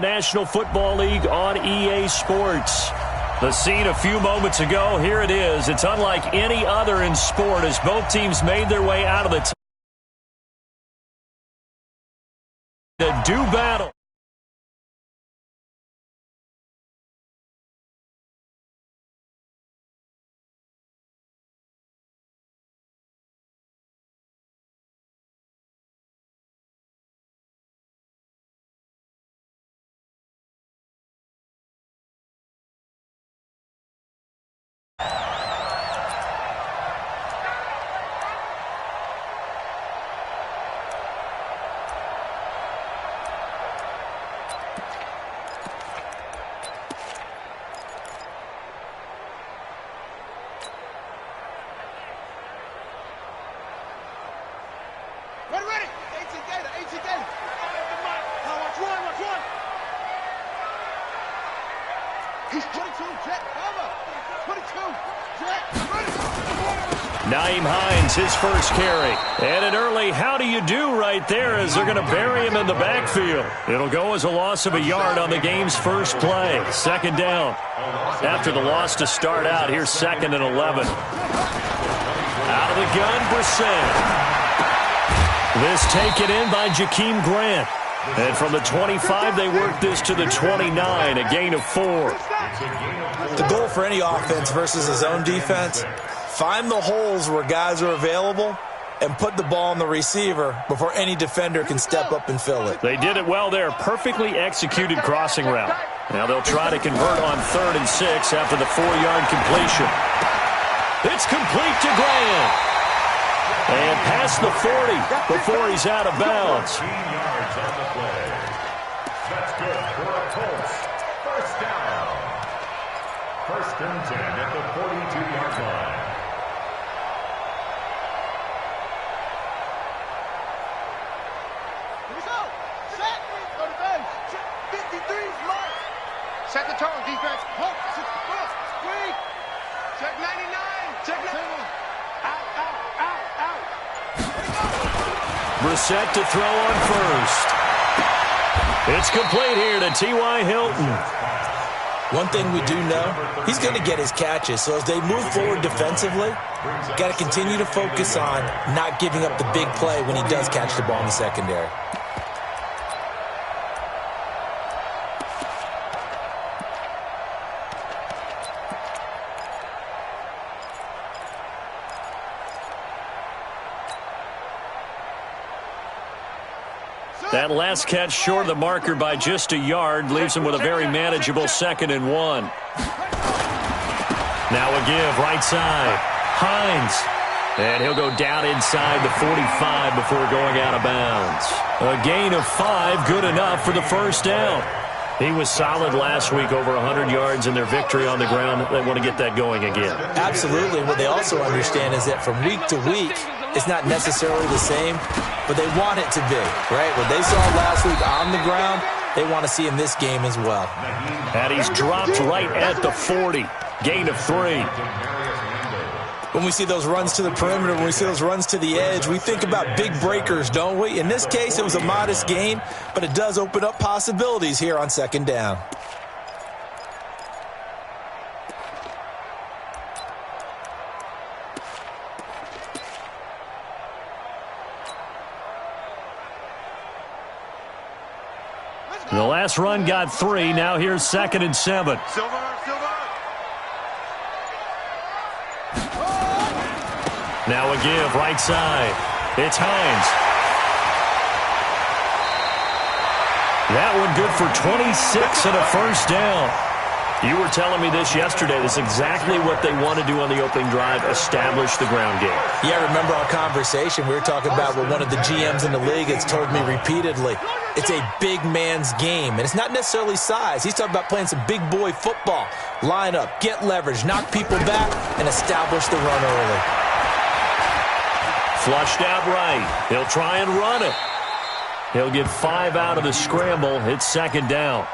National Football League on EA Sports. The scene a few moments ago, here it is. It's unlike any other in sport as both teams made their way out of the do battle. His first carry. And an early how do you do right there as they're going to bury him in the backfield. It'll go as a loss of a yard on the game's first play. Second down. After the loss to start out, here's 2nd and 11. Out of the gun, Brissett. This taken in by Jakeem Grant. And from the 25, they work this to the 29, a gain of 4. The goal for any offense versus a zone defense, find the holes where guys are available and put the ball on the receiver before any defender can step up and fill it. They did it well there. Perfectly executed crossing route. Now they'll try to convert on 3rd and 6 after the 4-yard completion. It's complete to Grant. And past the 40 before he's out of bounds. 15 yards on the play. That's good for a Colts. First down. 1st and 10 at the 42-yard line. Set the tone, defense. Hook, squeak. Check 99. Check 99. Out. Brissett to throw on first. It's complete here to T.Y. Hilton. One thing we do know, he's going to get his catches. So as they move forward defensively, got to continue to focus on not giving up the big play when he does catch the ball in the secondary. That last catch short of the marker by just a yard leaves him with a very manageable 2nd and 1. Now a give right side. Hines. And he'll go down inside the 45 before going out of bounds. A gain of 5, good enough for the first down. He was solid last week, over 100 yards in their victory on the ground. They want to get that going again. Absolutely. What they also understand is that from week to week, it's not necessarily the same, but they want it to be, right? What they saw last week on the ground, they want to see in this game as well. And he's dropped right at the 40. Gain of 3. When we see those runs to the perimeter, when we see those runs to the edge, we think about big breakers, don't we? In this case, it was a modest gain, but it does open up possibilities here on 2nd down. The last run got 3. Now here's 2nd and 7. Silver. Now a give right side. It's Hines. That one good for 26 and a first down. You were telling me this yesterday. This is exactly what they want to do on the opening drive, establish the ground game. Yeah, remember our conversation. We were talking about what one of the GMs in the league has told me repeatedly. It's a big man's game, and it's not necessarily size. He's talking about playing some big boy football. Line up, get leverage, knock people back, and establish the run early. Flushed out right. He'll try and run it. He'll get 5 out of the scramble. It's 2nd down.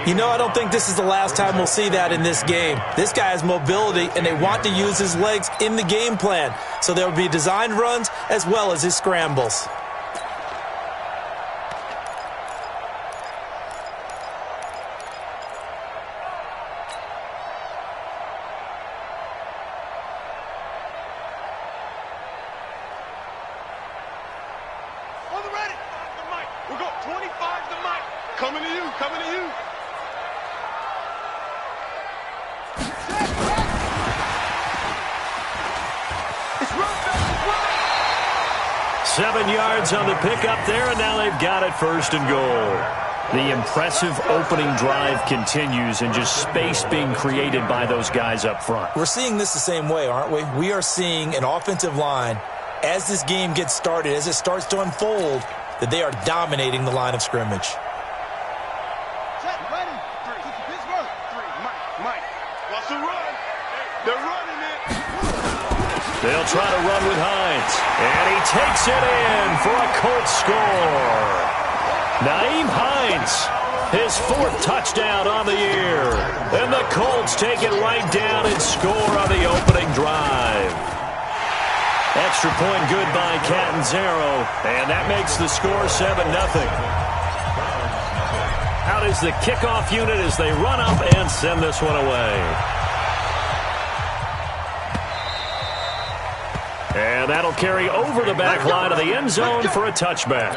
You know, I don't think this is the last time we'll see that in this game. This guy has mobility, and they want to use his legs in the game plan. So there will be designed runs as well as his scrambles. 25's the mic. Coming to you, coming to you. 7 yards on the pickup there, and now they've got it 1st and goal. The impressive opening drive continues, and just space being created by those guys up front. We're seeing this the same way, aren't we? We are seeing an offensive line, as this game gets started, as it starts to unfold, that they are dominating the line of scrimmage. Set, ready. 3, Pittsburgh. 3, Mike. Wants to run. They're running it. They'll try to run with Hines, and he takes it in for a Colts score. Nyheim Hines, his 4th touchdown on the year. And the Colts take it right down and score on the opening drive. Extra point good by Catanzaro, and that makes the score 7-0. Out is the kickoff unit as they run up and send this one away. And that'll carry over the back line of the end zone for a touchback.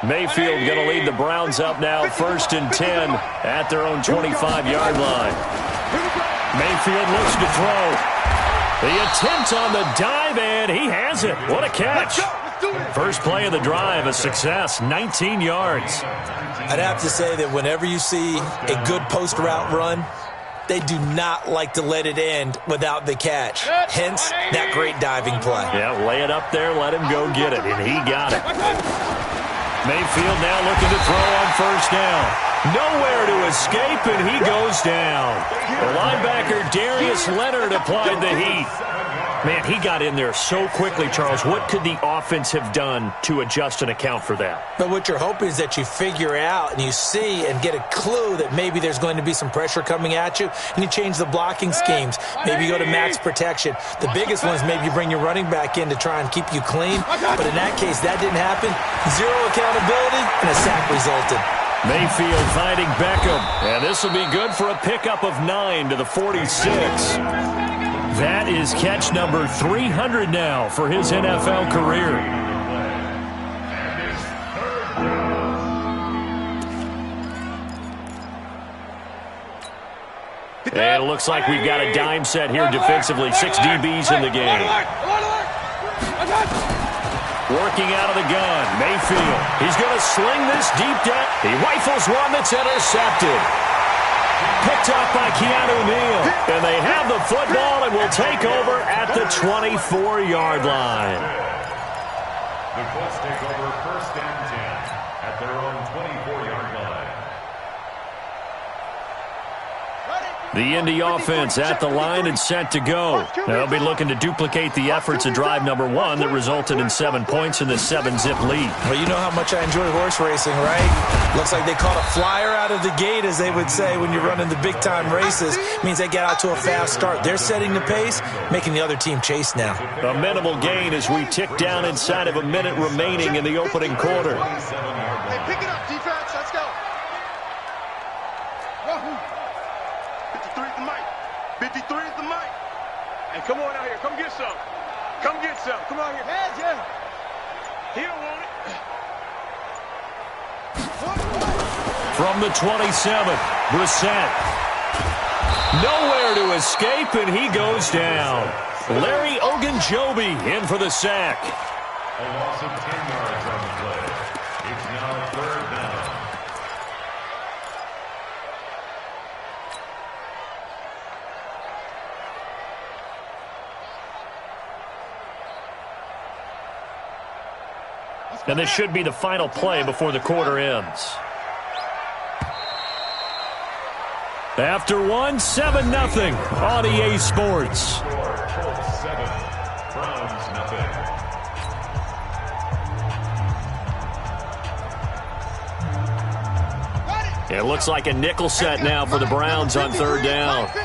Mayfield going to lead the Browns up now 1st and 10 at their own 25-yard line. Mayfield looks to throw. The attempt on the dive, and he has it. What a catch. First play of the drive, a success, 19 yards. I'd have to say that whenever you see a good post route run, they do not like to let it end without the catch. Hence, that great diving play. Yeah, lay it up there, let him go get it, and he got it. Mayfield now looking to throw on 1st down. Nowhere to escape, and he goes down. The linebacker, Darius Leonard, applied the heat. Man, he got in there so quickly, Charles. What could the offense have done to adjust and account for that? But what you're hoping is that you figure out and you see and get a clue that maybe there's going to be some pressure coming at you, and you change the blocking schemes. Maybe you go to max protection. The biggest one is maybe you bring your running back in to try and keep you clean. But in that case, that didn't happen. 0 accountability, and a sack resulted. Mayfield finding Beckham, and this will be good for a pickup of 9 to the 46. That is catch number 300 now for his NFL career. And it looks like we've got a dime set here defensively. 6 DBs in the game. Working out of the gun, Mayfield. He's going to sling this deep down. He rifles one that's intercepted. Picked up by Keanu Neal. And they have the football and will take over at the 24-yard line. The Colts take over 1st and 10 at their own 24-yard line. The Indy offense at the line and set to go. They'll be looking to duplicate the efforts of drive number 1 that resulted in 7 points in the 7-zip lead. Well, you know how much I enjoy horse racing, right? Looks like they caught a flyer out of the gate, as they would say when you're running the big-time races. It means they get out to a fast start. They're setting the pace, making the other team chase now. A minimal gain as we tick down inside of a minute remaining in the opening quarter. Hey, pick it up, defense. Let's go. Wahoo. 53 is the mic. 53 is the mic. Hey, come on out here. Come get some. Come get some. Come out here. Heads, yeah. He don't want it. From the 27, Brissett. Nowhere to escape, and he goes down. Larry Ogunjobi in for the sack. A loss of 10 yards on the play. It's now 3rd down. And this should be the final play before the quarter ends. After one, 7-0 on EA Sports. Colts 7, Browns 0. It looks like a nickel set now for the Browns on 3rd down. Watch the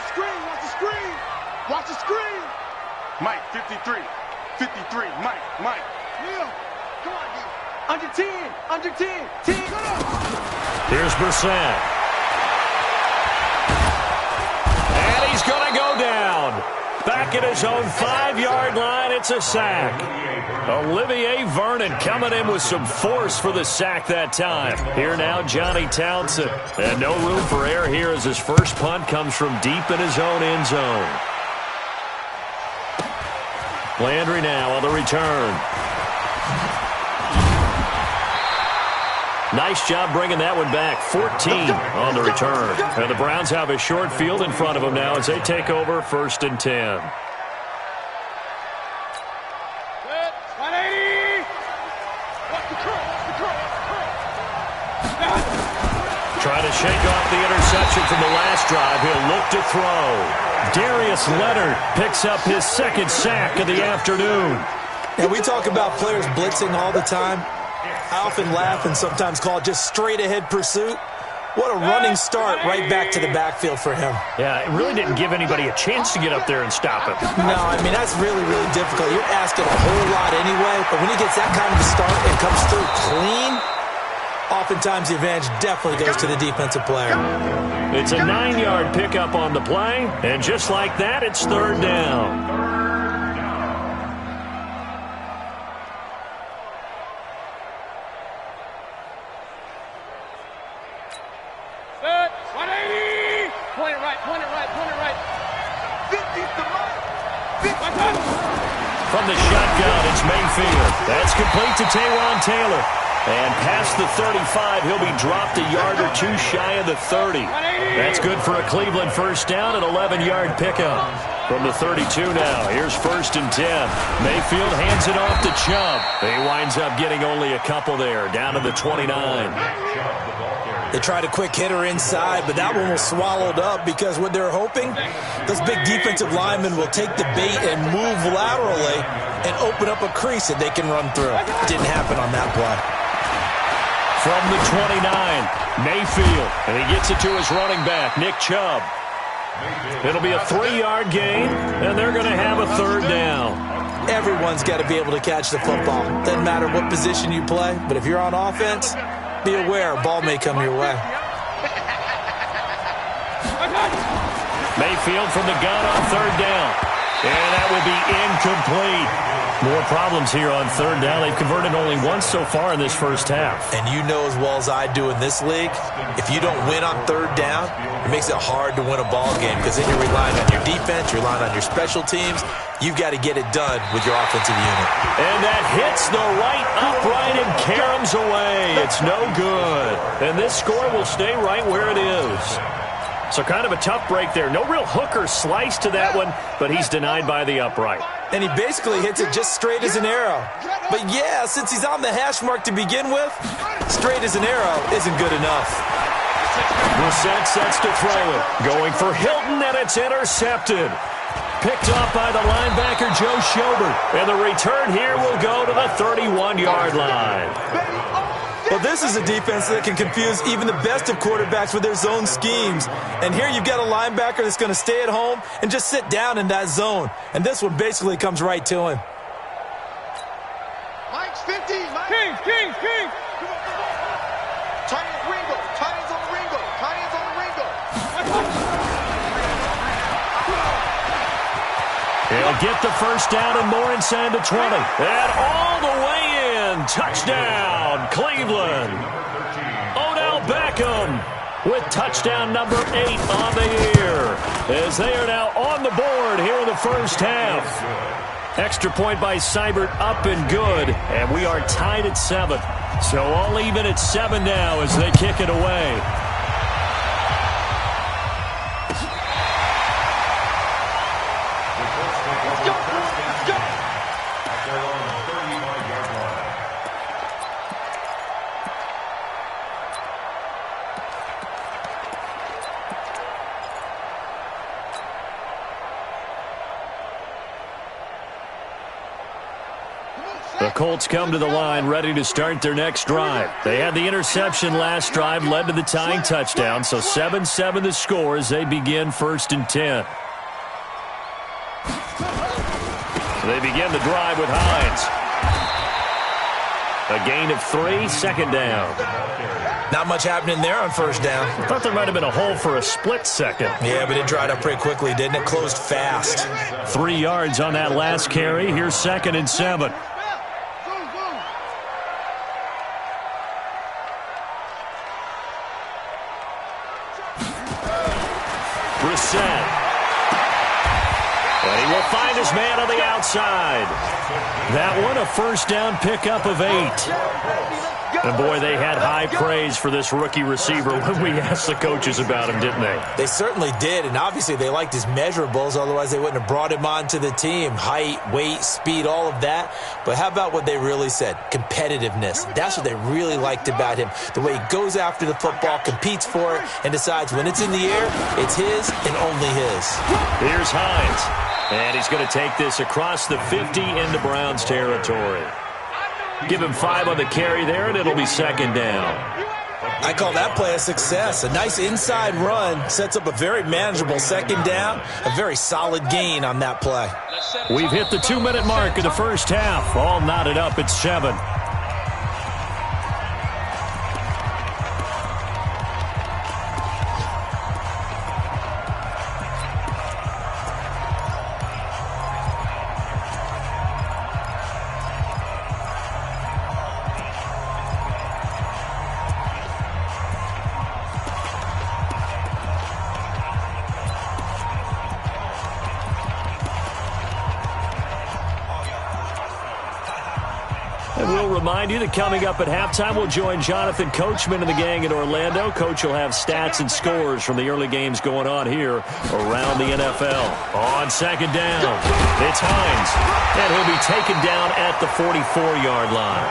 screen. Watch the screen. Mike, 53. 53. Mike. Neil, come on, dude. Under 10. 10. Here's Brissett. he's going to go down. Back at his own 5-yard line, it's a sack. Olivier Vernon coming in with some force for the sack that time. Here now, Johnny Townsend. And no room for error here as his first punt comes from deep in his own end zone. Landry now on the return. Nice job bringing that one back. 14 on the return. And the Browns have a short field in front of them now as they take over 1st and 10. Trying to shake off the interception from the last drive. He'll look to throw. Darius Leonard picks up his second sack of the afternoon. And we talk about players blitzing all the time. I often laugh and sometimes call it just straight-ahead pursuit. What a running start right back to the backfield for him. Yeah, it really didn't give anybody a chance to get up there and stop him. No, I mean, that's really, really difficult. You're asking a whole lot anyway, but when he gets that kind of a start and comes through clean, oftentimes the advantage definitely goes to the defensive player. It's a 9-yard pickup on the play, and just like that, it's 3rd down. From the shotgun, it's Mayfield. That's complete to Taywan Taylor. And past the 35, he'll be dropped a yard or two shy of the 30. That's good for a Cleveland first down, an 11-yard pickup. From the 32 now, here's 1st and 10. Mayfield hands it off to Chubb. He winds up getting only a couple there, down to the 29. They tried a quick hitter inside, but that one was swallowed up because what they're hoping, those big defensive linemen will take the bait and move laterally and open up a crease that they can run through. Didn't happen on that play. From the 29, Mayfield, and he gets it to his running back, Nick Chubb. It'll be a 3-yard gain, and they're going to have a 3rd down. Everyone's got to be able to catch the football. Doesn't matter what position you play, but if you're on offense, be aware a ball may come your way. Mayfield from the gun on 3rd down. And that will be incomplete. More problems here on 3rd down. They've converted only once so far in this first half. And you know as well as I do in this league, if you don't win on 3rd down, it makes it hard to win a ball game because then you're relying on your defense, you're relying on your special teams. You've got to get it done with your offensive unit. And that hits the right upright and caroms away. It's no good. And this score will stay right where it is. So kind of a tough break there. No real hook or slice to that one, but he's denied by the upright. And he basically hits it just straight as an arrow. But yeah, since he's on the hash mark to begin with, straight as an arrow isn't good enough. Brissett sets to throw it. Going for Hilton, and it's intercepted. Picked off by the linebacker, Joe Schobert. And the return here will go to the 31-yard line. Well, this is a defense that can confuse even the best of quarterbacks with their zone schemes. And here you've got a linebacker that's going to stay at home and just sit down in that zone. And this one basically comes right to him. Mike's 50. King. Tight ends Ringo. Tight ends on the Ringo. Tight ends on the Ringo. He'll get the first down and more inside the 20. And all the way in. Touchdown, Cleveland. Odell Beckham with touchdown number 8 on the year. As they are now on the board here in the first half. Extra point by Seibert up and good. And we are tied at 7. So all even at 7 now as they kick it away. The Colts come to the line ready to start their next drive. They had the interception last drive, led to the tying touchdown, so 7-7 the score as they begin 1st and 10. They begin the drive with Hines. A gain of 3, 2nd down. Not much happening there on first down. I thought there might have been a hole for a split second. Yeah, but it dried up pretty quickly, didn't it? Closed fast. 3 yards on that last carry. Here's 2nd and 7. Brissett. And he will find his man on the outside. That one, a first down pickup of 8. And, boy, they had high praise for this rookie receiver when we asked the coaches about him, didn't they? They certainly did, and obviously they liked his measurables. Otherwise, they wouldn't have brought him onto the team. Height, weight, speed, all of that. But how about what they really said? Competitiveness. That's what they really liked about him. The way he goes after the football, competes for it, and decides when it's in the air, it's his and only his. Here's Hines. And he's going to take this across the 50 into Browns territory. Give him 5 on the carry there, and it'll be 2nd down. I call that play a success. A nice inside run sets up a very manageable 2nd down. A very solid gain on that play. We've hit the 2-minute mark of the first half. All knotted up at 7. And we'll remind you that coming up at halftime, we'll join Jonathan Coachman and the gang in Orlando. Coach will have stats and scores from the early games going on here around the NFL. On 2nd down, it's Hines. And he'll be taken down at the 44-yard line.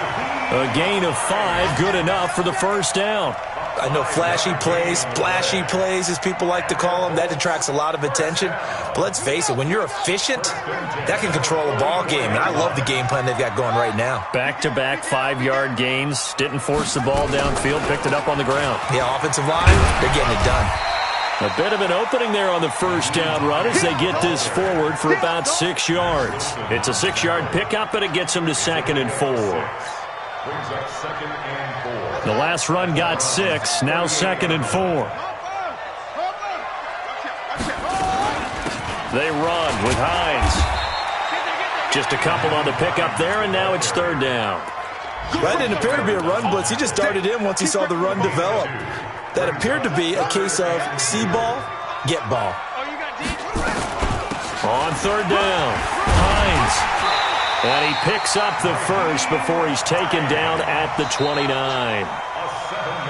A gain of 5, good enough for the first down. I know flashy plays, splashy plays, as people like to call them, that attracts a lot of attention. But let's face it, when you're efficient, that can control a ball game. And I love the game plan they've got going right now. Back-to-back 5-yard gains. Didn't force the ball downfield, picked it up on the ground. Yeah, offensive line, they're getting it done. A bit of an opening there on the first down run as they get this forward for about 6 yards. It's a 6-yard pickup, and it gets them to 2nd and 4. The last run got 6, now 2nd and 4. They run with Hines. Just a couple on the pickup there, and now it's 3rd down. That didn't appear to be a run blitz. He just darted in once he saw the run develop. That appeared to be a case of see ball, get ball. On 3rd down, Hines. And he picks up the first before he's taken down at the 29.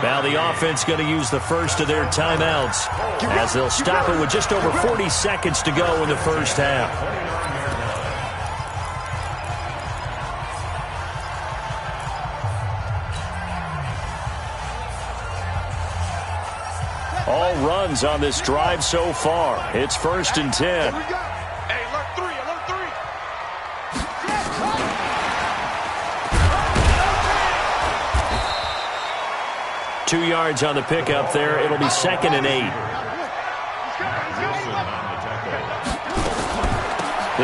Now the offense going to use the first of their timeouts as they'll stop it with just over 40 seconds to go in the first half. All runs on this drive so far. It's 1st and 10. Hey, alert 3, alert 3. 2 yards on the pickup there. It'll be 2nd and 8.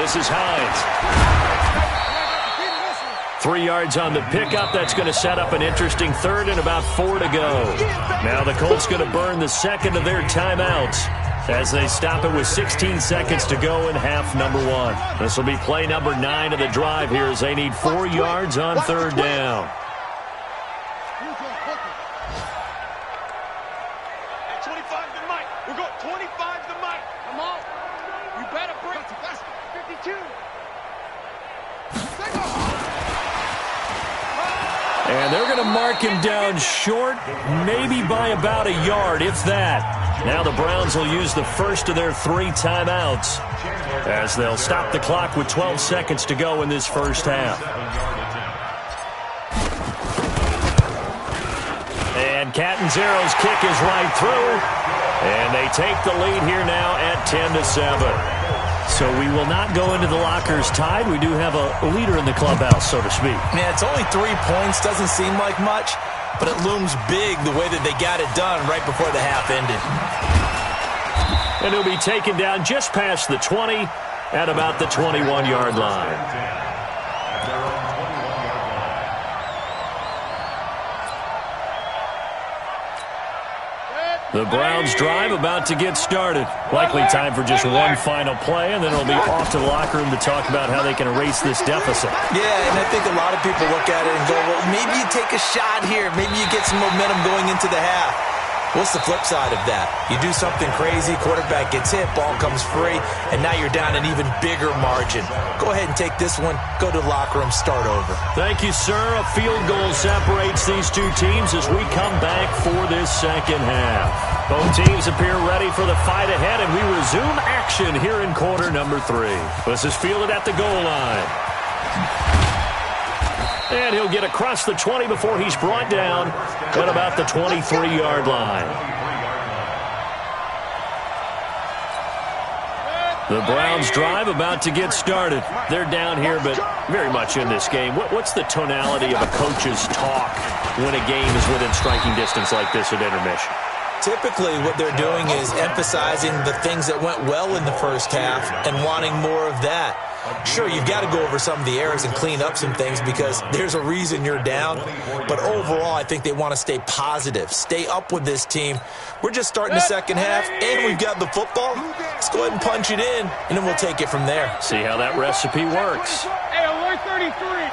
This is Hines. 3 yards on the pickup. That's going to set up an interesting 3rd and about 4 to go. Now the Colts going to burn the 2nd of their timeouts as they stop it with 16 seconds to go in half number 1. This will be play number 9 of the drive here as they need 4 yards on 3rd down. 25 to Mike. We're going 25 to Mike. Come on. You better break. 52. And they're going to mark him down short, maybe by about a yard, if that. Now the Browns will use the first of their 3 timeouts as they'll stop the clock with 12 seconds to go in this first half. And Catanzaro's kick is right through. And they take the lead here now at 10-7. So we will not go into the lockers tied. We do have a leader in the clubhouse, so to speak. Yeah, it's only 3 points. Doesn't seem like much, but it looms big the way that they got it done right before the half ended. And he'll be taken down just past the 20 at about the 21-yard line. The Browns drive about to get started. Likely time for just one final play, and then it'll be off to the locker room to talk about how they can erase this deficit. Yeah, and I think a lot of people look at it and go, well, maybe you take a shot here. Maybe you get some momentum going into the half. What's the flip side of that? You do something crazy, quarterback gets hit, ball comes free, and now you're down an even bigger margin. Go ahead and take this one, go to the locker room, start over. Thank you, sir. A field goal separates these two teams as we come back for this second half. Both teams appear ready for the fight ahead, and we resume action here in quarter number 3. This is fielded at the goal line. And he'll get across the 20 before he's brought down at about the 23-yard line. The Browns drive about to get started. They're down here, but very much in this game. What's the tonality of a coach's talk when a game is within striking distance like this at intermission? Typically, what they're doing is emphasizing the things that went well in the first half and wanting more of that. Sure, you've got to go over some of the errors and clean up some things because there's a reason you're down. But overall, I think they want to stay positive, stay up with this team. We're just starting the second half, and we've got the football. Let's go ahead and punch it in, and then we'll take it from there. See how that recipe works. Hey, alert 33.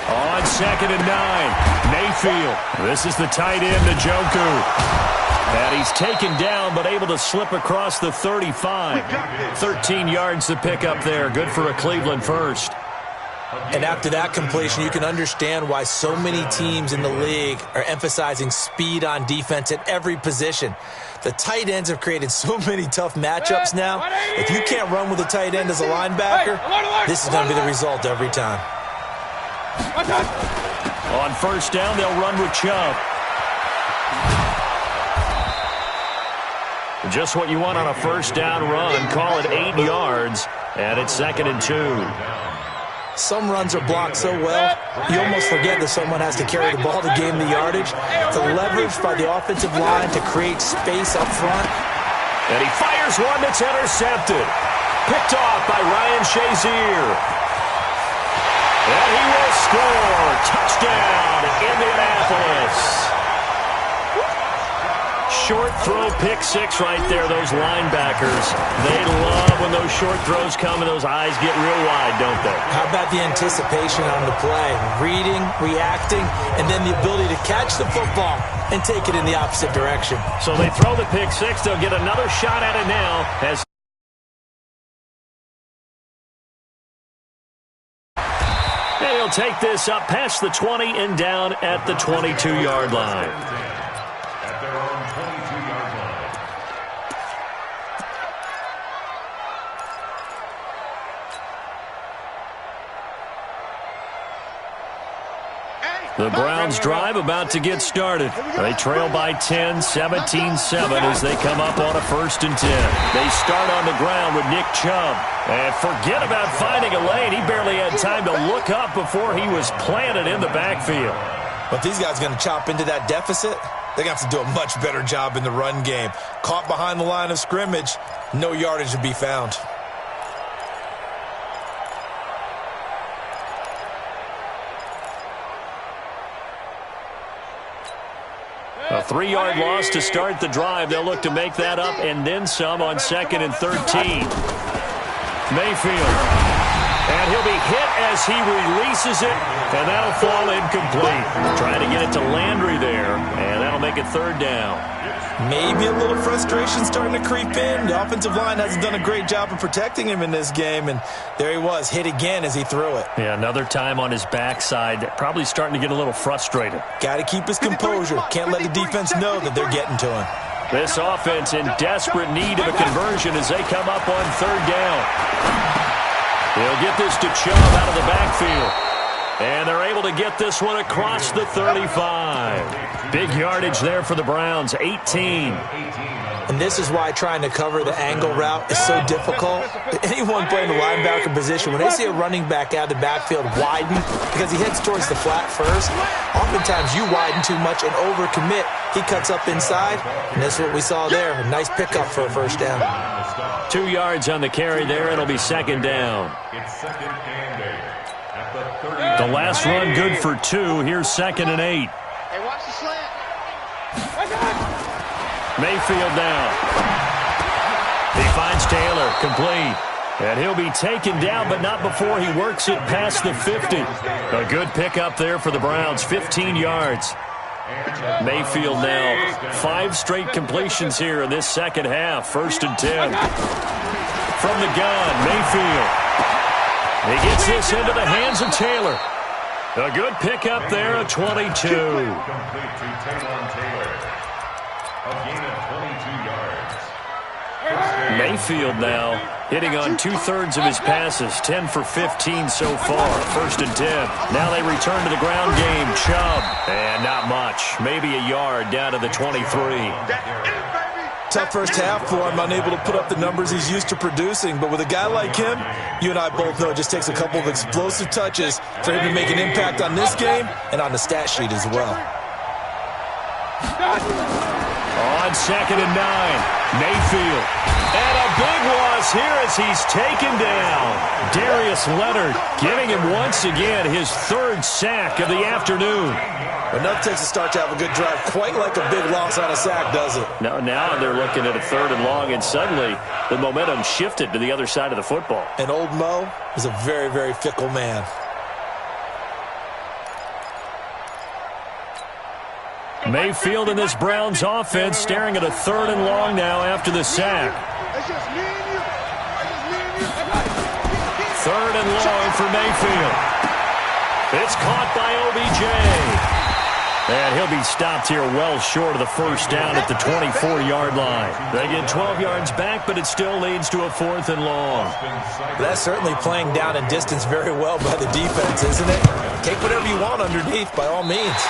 On 2nd and 9, Mayfield. This is the tight end, Njoku. And he's taken down, but able to slip across the 35. 13 yards to pick up there. Good for a Cleveland first. And after that completion, you can understand why so many teams in the league are emphasizing speed on defense at every position. The tight ends have created so many tough matchups now. If you can't run with a tight end as a linebacker, this is going to be the result every time. On first down, they'll run with Chubb. Just what you want on a first down run. Call it 8 yards, and it's 2nd and 2. Some runs are blocked so well, you almost forget that someone has to carry the ball to gain the yardage. It's a leverage by the offensive line to create space up front. And he fires one that's intercepted. Picked off by Ryan Shazier. And he will score. Touchdown, Indianapolis. Short throw, pick 6 right there, those linebackers. They love when those short throws come and those eyes get real wide, don't they? How about the anticipation on the play? Reading, reacting, and then the ability to catch the football and take it in the opposite direction. So they throw the pick 6. They'll get another shot at it now as he'll take this up past the 20 and down at the 22-yard line. The Browns drive about to get started. They trail by 10, 17-7 as they come up on a 1st and 10. They start on the ground with Nick Chubb. And forget about finding a lane. He barely had time to look up before he was planted in the backfield. But these guys are going to chop into that deficit. They're going to have to do a much better job in the run game. Caught behind the line of scrimmage, no yardage to be found. A 3-yard loss to start the drive. They'll look to make that up and then some on 2nd and 13. Mayfield. And he'll be hit as he releases it, and that'll fall incomplete. Trying to get it to Landry there, and that'll make it 3rd down. Maybe a little frustration starting to creep in. The offensive line hasn't done a great job of protecting him in this game, and there he was, hit again as he threw it. Yeah, another time on his backside, probably starting to get a little frustrated. Got to keep his composure. Can't let the defense know that they're getting to him. This offense in desperate need of a conversion as they come up on 3rd down. They'll get this to Chubb out of the backfield. And they're able to get this one across the 35. Big yardage there for the Browns, 18. And this is why trying to cover the angle route is so difficult. Anyone playing the linebacker position, when they see a running back out of the backfield widen because he heads towards the flat first, oftentimes you widen too much and overcommit. He cuts up inside, and that's what we saw there. A nice pickup for a 1st down. 2 yards on the carry there. It'll be 2nd down. It's 2nd and 8. The last run good for 2. Here's 2nd and 8. Hey, watch the slant. Mayfield now. He finds Taylor, complete. And he'll be taken down, but not before he works it past the 50. A good pickup there for the Browns, 15 yards. Mayfield now 5 straight completions here in this second half. 1st and 10. From the gun, Mayfield. He gets this into the hands of Taylor. A good pickup there at 22. Complete to Taylor. A gain of 22 yards. Mayfield now hitting on 2/3 of his passes, 10 for 15 so far. 1st and 10. Now they return to the ground game. Chubb, and not much. Maybe a yard down to the 23. Tough first half for him, unable to put up the numbers he's used to producing. But with a guy like him, you and I both know it just takes a couple of explosive touches for him to make an impact on this game and on the stat sheet as well. On 2nd and 9, Mayfield. And a big loss here as he's taken down. Darius Leonard giving him once again his 3rd sack of the afternoon. Enough takes a start to have a good drive, quite like a big loss on a sack, does it? Now they're looking at a 3rd and long, and suddenly the momentum shifted to the other side of the football. And old Mo is a very, very fickle man. Mayfield in this Browns offense staring at a 3rd and long now after the sack. 3rd and long for Mayfield. It's caught by OBJ. And he'll be stopped here well short of the 1st down at the 24-yard line. They get 12 yards back, but it still leads to a 4th and long. That's certainly playing down and distance very well by the defense, isn't it? Take whatever you want underneath, by all means.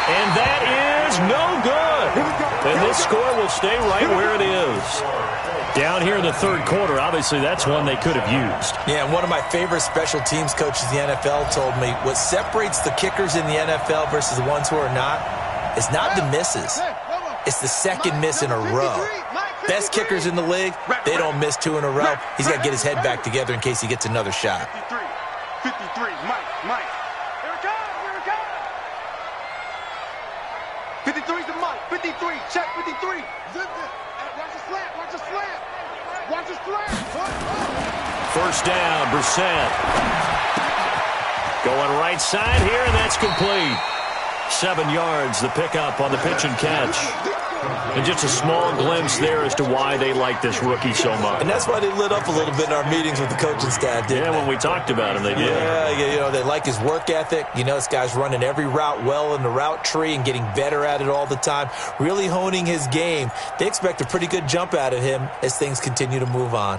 And that is no good. And this score will stay right where it is. Down here in the 3rd quarter, obviously that's one they could have used. Yeah, and one of my favorite special teams coaches in the NFL told me what separates the kickers in the NFL versus the ones who are not is not the misses. It's the 2nd miss in a row. Best kickers in the league, they don't miss 2 in a row. He's got to get his head back together in case he gets another shot. 53, Mike. 53's the Mike. 53, check 53. Watch the slant. Watch the slant. 1st down, Brissett. Going right side here, and that's complete. 7 yards, the pickup on the pitch and catch. And just a small glimpse there as to why they like this rookie so much. And that's why they lit up a little bit in our meetings with the coaching staff, didn't they? Yeah, when we talked about him, they did. Yeah, you know, they like his work ethic. You know, this guy's running every route well in the route tree and getting better at it all the time, really honing his game. They expect a pretty good jump out of him as things continue to move on.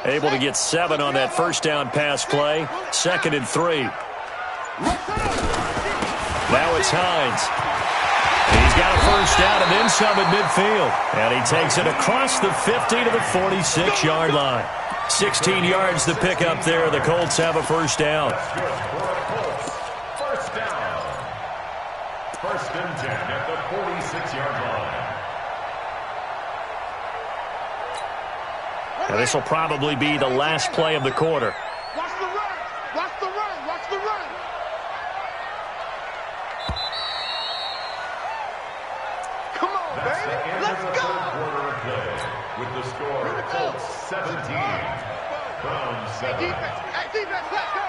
Able to get 7 on that 1st down pass play. 2nd and 3. Now it's Hines. He's got a 1st down and then some at midfield. And he takes it across the 50 to the 46-yard line. 16 yards to pick up there. The Colts have a 1st down. 1st down. 1st and 10 at the 46-yard line. And this will probably be the last play of the quarter. Watch the run. Watch the run. Watch the run. Come on, That's baby. the end Let's of the go. 3rd quarter of play. With the score, Colts 17, Browns 7. Hey, defense, let's go.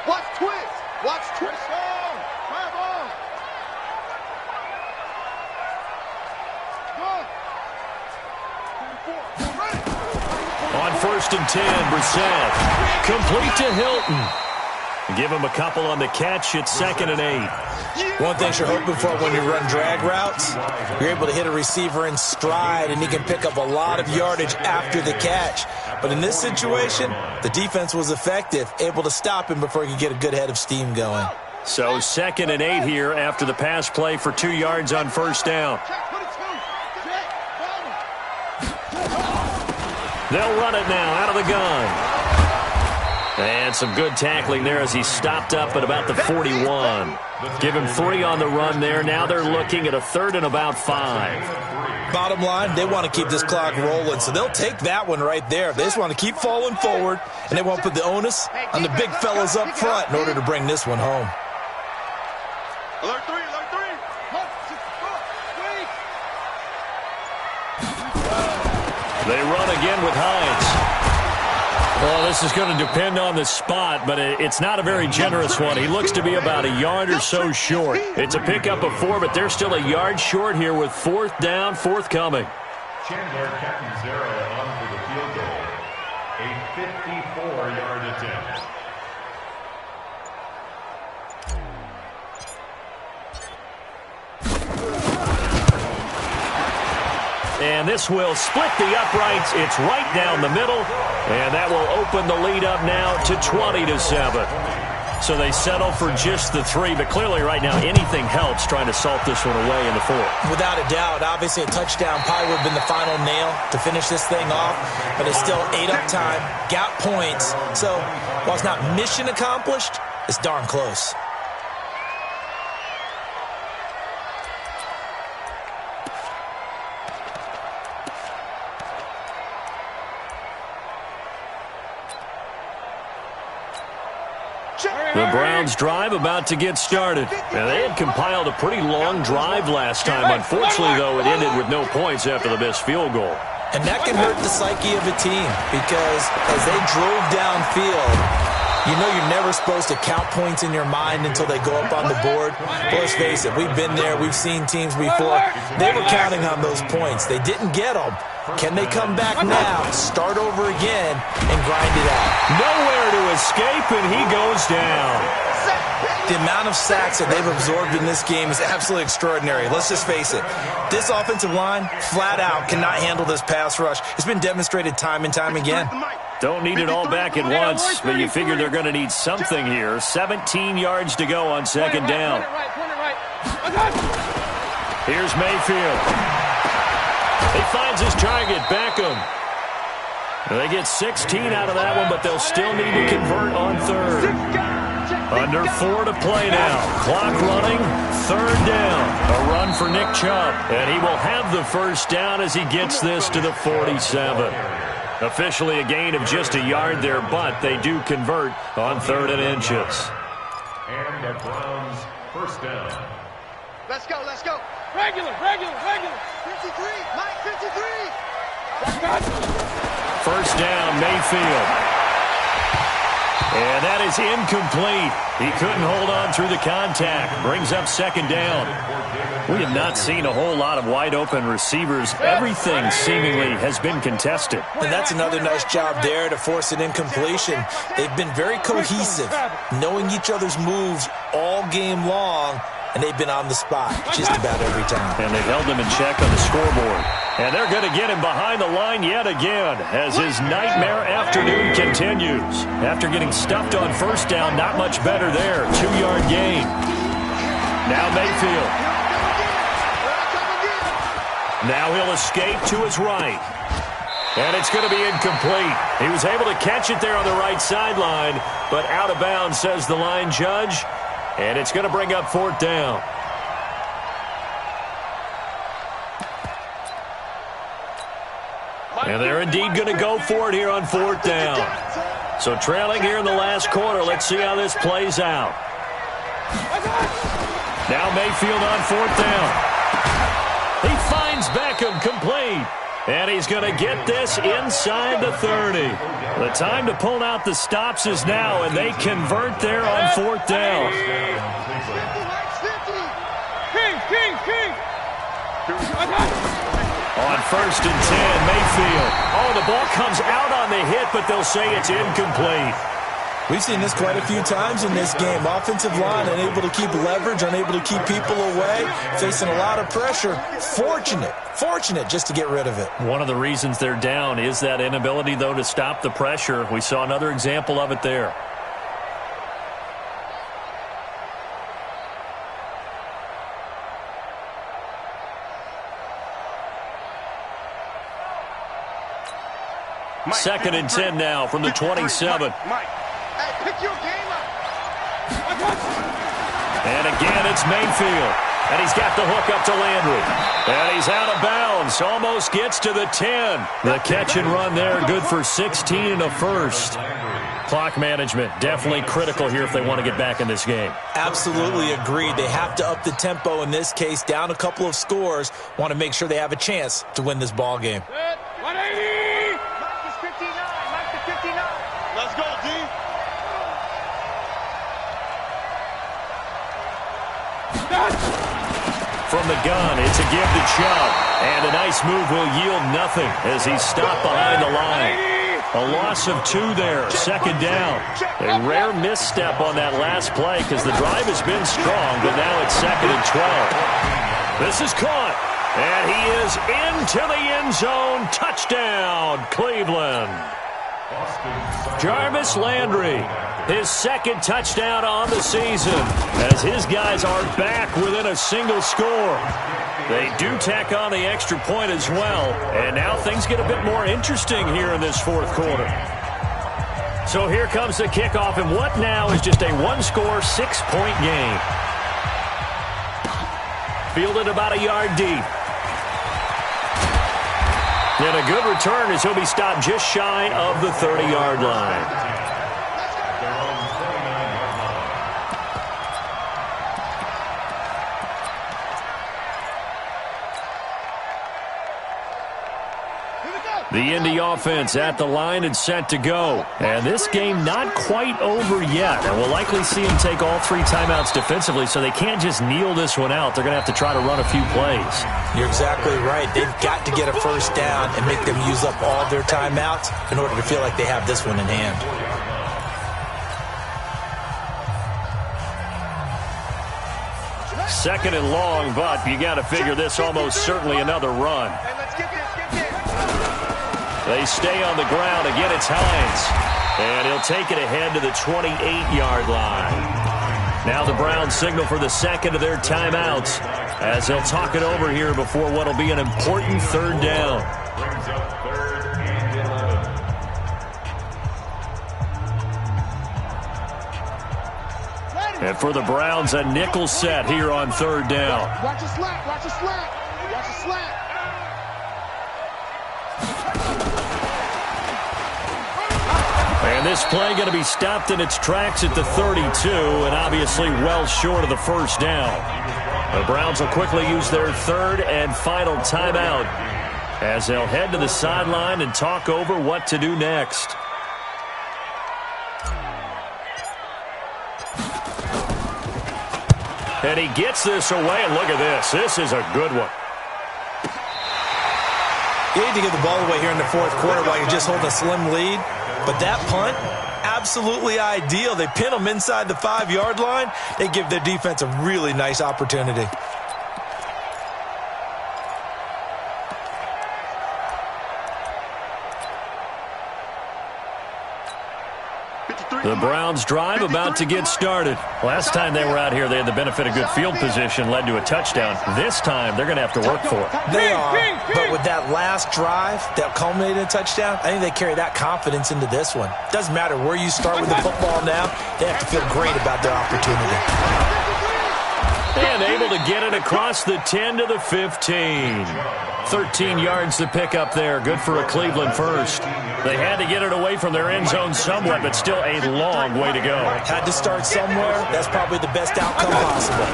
Watch twist. Watch twist. Come on. On 1st and 10, Brissett. Complete to Hilton. Give him a couple on the catch. It's 2nd and 8. One thing you're hoping for when you run drag routes, you're able to hit a receiver in stride, and he can pick up a lot of yardage after the catch. But in this situation, the defense was effective, able to stop him before he could get a good head of steam going. So 2nd and 8 here after the pass play for 2 yards on 1st down. They'll run it now out of the gun. And some good tackling there as he stopped up at about the 41. Give him 3 on the run there. Now they're looking at a 3rd and about 5. Bottom line, they want to keep this clock rolling, so they'll take that one right there. They just want to keep falling forward, and they won't put the onus on the big fellas up front in order to bring this one home. Alert 3, alert 3. They run again with Hines. Well, this is going to depend on the spot, but it's not a very generous one. He looks to be about a yard or so short. It's a pickup of 4, but they're still a yard short here with 4th down, forthcoming. Chandler Catanzaro on for the field goal. A 54-yard attempt. And this will split the uprights. It's right down the middle. And that will open the lead up now to 20-7. So they settle for just the 3. But clearly right now anything helps trying to salt this one away in the 4th. Without a doubt, obviously a touchdown probably would have been the final nail to finish this thing off. But it's still 8 up time, got points. So while it's not mission accomplished, it's darn close. The Browns' drive about to get started. And they had compiled a pretty long drive last time. Unfortunately, though, it ended with no points after the missed field goal. And that can hurt the psyche of a team because as they drove downfield, you know you're never supposed to count points in your mind until they go up on the board. But let's face it, we've been there. We've seen teams before. They were counting on those points. They didn't get them. Can they come back now, start over again, and grind it out? Nowhere to escape, and he goes down. The amount of sacks that they've absorbed in this game is absolutely extraordinary. Let's just face it. This offensive line, flat out, cannot handle this pass rush. It's been demonstrated time and time again. Don't need it all back at once, but you figure they're going to need something here. 17 yards to go on 2nd down. Here's Mayfield. He finds his target, Beckham. They get 16 out of that one, but they'll still need to convert on 3rd. Under 4 to play now. Clock running, 3rd down. A run for Nick Chubb, and he will have the 1st down as he gets this to the 47. Officially a gain of just a yard there, but they do convert on 3rd and inches. And the Browns' 1st down. Let's go, let's go. Regular. 53, Mike, 53. 1st down, Mayfield. And that is incomplete. He couldn't hold on through the contact. Brings up 2nd down. We have not seen a whole lot of wide-open receivers. Everything seemingly has been contested. And that's another nice job there to force an incompletion. They've been very cohesive, knowing each other's moves all game long, and they've been on the spot just about every time. And they've held him in check on the scoreboard. And they're going to get him behind the line yet again as his nightmare afternoon continues. After getting stuffed on 1st down, not much better there. 2-yard gain. Now Mayfield. Now he'll escape to his right. And it's going to be incomplete. He was able to catch it there on the right sideline, but out of bounds, says the line judge. And it's going to bring up 4th down. And they're indeed going to go for it here on 4th down. So trailing here in the last quarter. Let's see how this plays out. Now Mayfield on 4th down. He finds Beckham complete. And he's going to get this inside the 30. The time to pull out the stops is now, and they convert there on 4th down. On 1st and 10, Mayfield. Oh, the ball comes out on the hit, but they'll say it's incomplete. We've seen this quite a few times in this game. Offensive line unable to keep leverage, unable to keep people away, facing a lot of pressure. Fortunate just to get rid of it. One of the reasons they're down is that inability, though, to stop the pressure. We saw another example of it there. Second and 10 now from the 27. Hey, pick your game up. And again, it's Mayfield. And he's got the hook up to Landry. And he's out of bounds. Almost gets to the 10. The catch and run there, good for 16 and a first. Clock management, definitely critical here if they want to get back in this game. Absolutely agreed. They have to up the tempo in this case, down a couple of scores. Want to make sure they have a chance to win this ball game. 180! Mike is 59. Mike is 59. Let's go, D. From the gun, it's a give to Chubb. And a nice move will yield nothing as he's stopped behind the line. A loss of 2 there, second down. A rare misstep on that last play because the drive has been strong, but now it's 2nd and 12. This is caught, and he is into the end zone. Touchdown, Cleveland. Jarvis Landry, his 2nd touchdown on the season as his guys are back within a single score. They do tack on the extra point as well, and now things get a bit more interesting here in this 4th quarter. So here comes the kickoff, and what now is just a 1-score, 6-point game. Fielded about a yard deep. And a good return as he'll be stopped just shy of the 30-yard line. The Indy offense at the line and set to go. And this game not quite over yet. And we'll likely see them take all 3 timeouts defensively, so they can't just kneel this one out. They're going to have to try to run a few plays. You're exactly right. They've got to get a first down and make them use up all their timeouts in order to feel like they have this one in hand. Second and long, but you got to figure this almost certainly another run. Hey, let's get this, They stay on the ground. Again, it's Hines. And he'll take it ahead to the 28-yard line. Now the Browns signal for the 2nd of their timeouts as they'll talk it over here before what will be an important 3rd down. Brings up 3rd and 11. And for the Browns, a nickel set here on 3rd down. Watch your slack, watch your slack, watch your slack. And this play going to be stopped in its tracks at the 32, and obviously well short of the first down. The Browns will quickly use their 3rd and final timeout as they'll head to the sideline and talk over what to do next. And he gets this away, and look at this. This is a good one. You need to give the ball away here in the 4th quarter while you're just holding a slim lead. But that punt, absolutely ideal. They pin them inside the 5-yard line. They give their defense a really nice opportunity. The Browns drive about to get started. Last time they were out here, they had the benefit of good field position, led to a touchdown. This time, they're going to have to work for it. They are, but with that last drive that culminated in a touchdown, I think they carry that confidence into this one. Doesn't matter where you start with the football now, they have to feel great about their opportunity. And able to get it across the 10 to the 15. 13 yards to pick up there. Good for a Cleveland first. They had to get it away from their end zone somewhat, but still a long way to go. Had to start somewhere. That's probably the best outcome possible.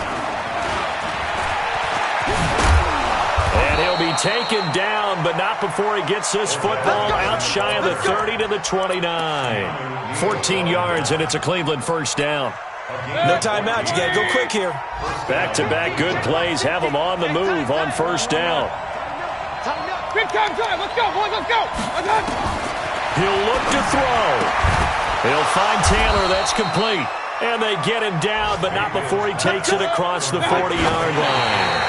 And he'll be taken down, but not before he gets this football out shy of the 30 to the 29. 14 yards, and it's a Cleveland first down. No timeout. You got to go quick here. Back-to-back good plays have them on the move on first down. Big time drive. Let's go, boys. Let's go. He'll look to throw. He'll find Taylor. That's complete. And they get him down, but not before he takes it across the 40-yard line.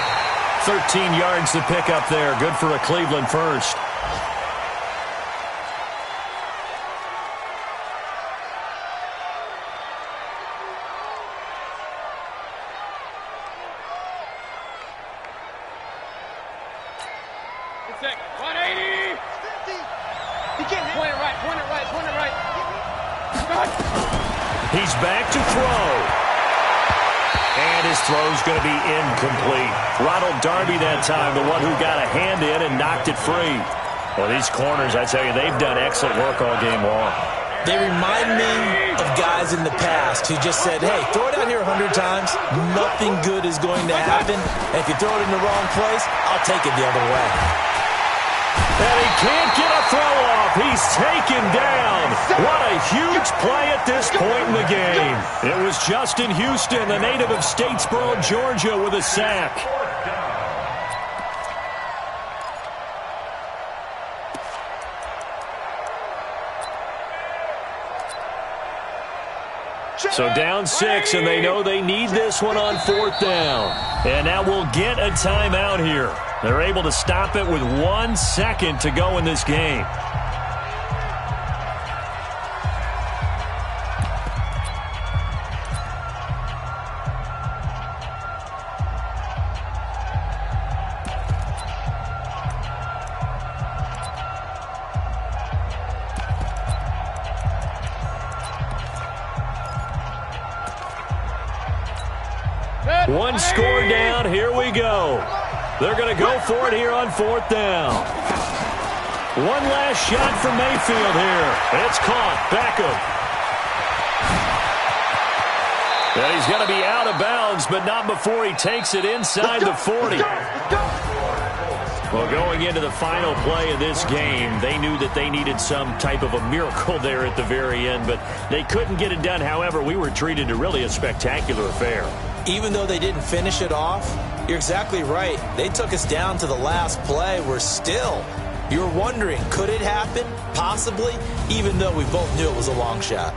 13 yards to pick up there. Good for a Cleveland first. He's back to throw. And his throw's going to be incomplete. Ronald Darby that time, the one who got a hand in and knocked it free. Well, these corners, I tell you, they've done excellent work all game long. They remind me of guys in the past who just said, hey, throw it out here 100 times, nothing good is going to happen. And if you throw it in the wrong place, I'll take it the other way. And he can't get a throw off. He's taken down. What a huge play at this point in the game. It was Justin Houston, the native of Statesboro, Georgia, with a sack. So down 6, and they know they need this one on 4th down. And now we'll get a timeout here. They're able to stop it with 1 second to go in this game. One score down. Here we go. They're going to go for it here on 4th down. One last shot from Mayfield here. It's caught. Beckham. And he's going to be out of bounds, but not before he takes it inside the 40. Well, going into the final play of this game, they knew that they needed some type of a miracle there at the very end, but they couldn't get it done. However, we were treated to really a spectacular affair. Even though they didn't finish it off, you're exactly right. They took us down to the last play. You're wondering, could it happen? Possibly, even though we both knew it was a long shot.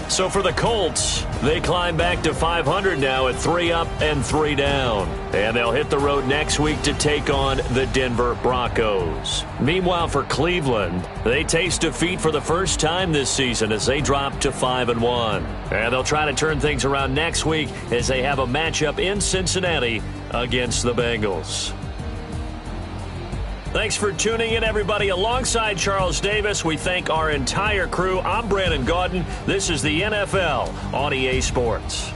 So for the Colts, they climb back to 500 now at 3 up and 3 down. And they'll hit the road next week to take on the Denver Broncos. Meanwhile, for Cleveland, they taste defeat for the first time this season as they drop to 5-1. And they'll try to turn things around next week as they have a matchup in Cincinnati against the Bengals. Thanks for tuning in, everybody. Alongside Charles Davis, we thank our entire crew. I'm Brandon Gaudin. This is the NFL on EA Sports.